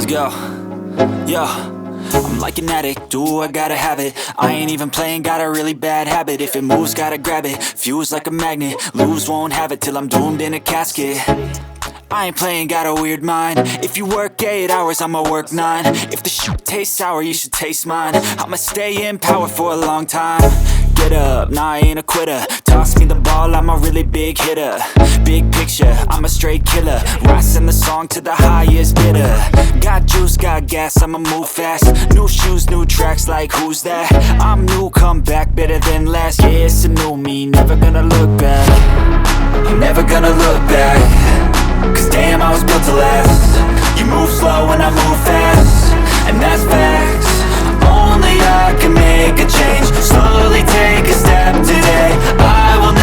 Let's go. Yo, I'm like an addict, do I gotta have it. I ain't even playing, got a really bad habit. If it moves, gotta grab it, fuse like a magnet. Lose, won't have it till I'm doomed in a casket. I ain't playing, got a weird mind. If you work 8 hours, I'ma work 9. If the shit tastes sour, you should taste mine. I'ma stay in power for a long time. Get up, nah, I ain't a quitter. Toss me the ball, I'm a really big hitter. Big picture, I'm a straight killer. Rising the song to the highest bidder. Got juice, got gas, I'ma move fast. New shoes, new tracks, like who's that? I'm new, come back, better than last. Yeah, it's a new me, never gonna look back. I'm never gonna look back. Cause damn, I was built to last. You move slow and I move fast, and that's facts. Only I can make a change. Slowly take a step today. I will